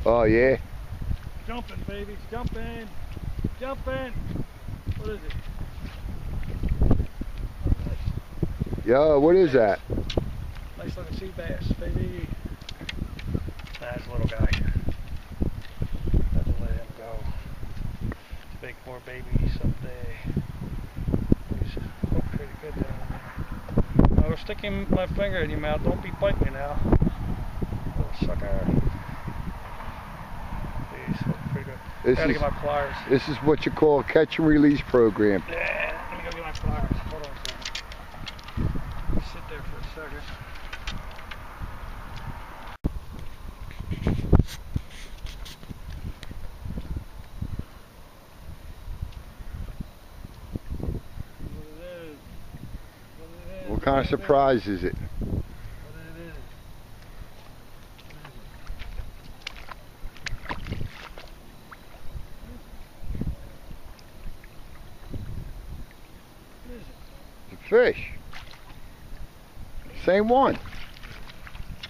Oh, yeah? Jumping, babies, jumping. Jumping. What is it? Oh, nice. Yo, what is that? Nice looking sea bass, baby. Nice little guy. Have to let him go. Make more babies someday. He's hooked pretty good down there. I was sticking my finger in your mouth. Don't be biting me now. Little sucker. He's hooked pretty good. Gotta get my pliers. This is what you call a catch and release program. Yeah, let me go get my pliers. Hold on a second. Let me sit there for a second. What kind of surprise is it? It's a fish. Same one.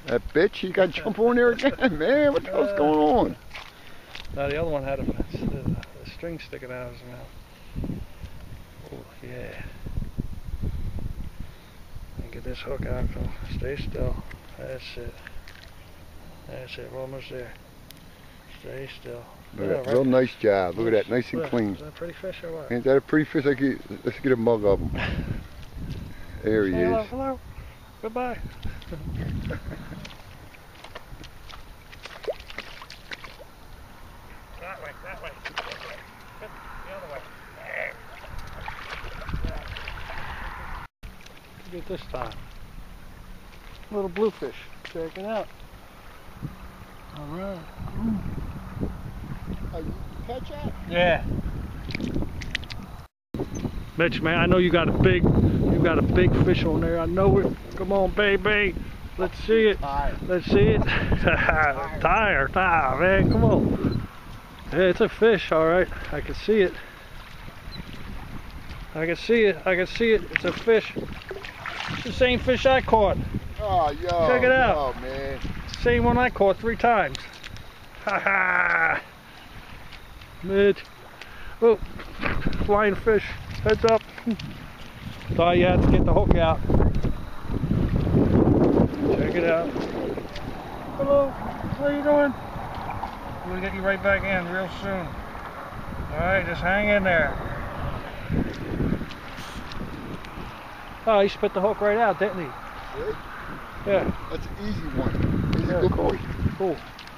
That bitch, you got to jump on there again, man. What the hell's going on? No, the other one had a string sticking out of his mouth. Oh, yeah. Get this hook out, stay still. That's it. That's it, we're almost there. Stay still. Look at that, real nice job. Look at that, nice and clean. Is that a pretty fish or what? Ain't that a pretty fish? Let's get a mug of him. There he is. Hello, hello. Goodbye. That way, that way. The other way. Look at this time. Little bluefish. Check it out. Alright. Oh, you catch that? Yeah. Mitch, man, I know you got a big fish on there. I know it. Come on, baby. Let's see it. Let's see it. Tired. Ah, man, come on. Yeah, it's a fish, all right. I can see it. I can see it. I can see it. It's a fish. It's the same fish I caught. Oh, yo. Check it out. Oh, man. Same one I caught 3 times. Ha ha. Mitch. Oh, flying fish. Heads up. Thought you had to get the hook out. Check it out. Hello. How you doing? We'll get you right back in real soon. Alright, just hang in there. Oh, he spit the hook right out, didn't he? Really? Yeah. That's an easy one. He's a good boy. Cool.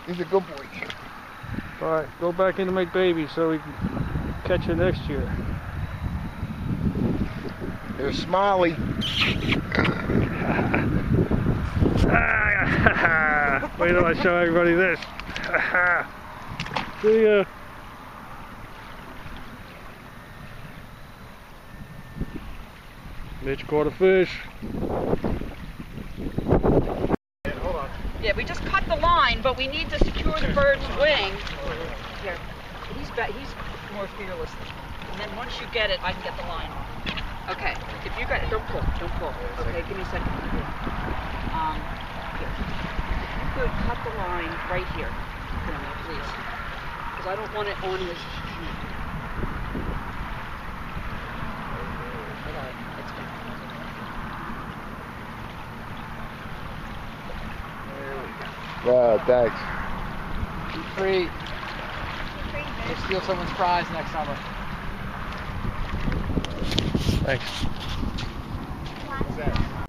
He's a good boy. Alright, go back in to make babies so we can catch you next year. There's Smiley. Wait till I show everybody this. See ya. Mitch caught a fish. Hold on. Yeah, we just cut the line, but we need to secure the bird's wing. Here, he's more fearless. And then once you get it, I can get the line. Okay, if you got it, don't pull. Okay, give me a second. Here. Here. You could cut the line right here. For me, please. Because I don't want it on his cheek. Wow, thanks. Be free. We'll steal someone's prize next summer. Thanks. What's that?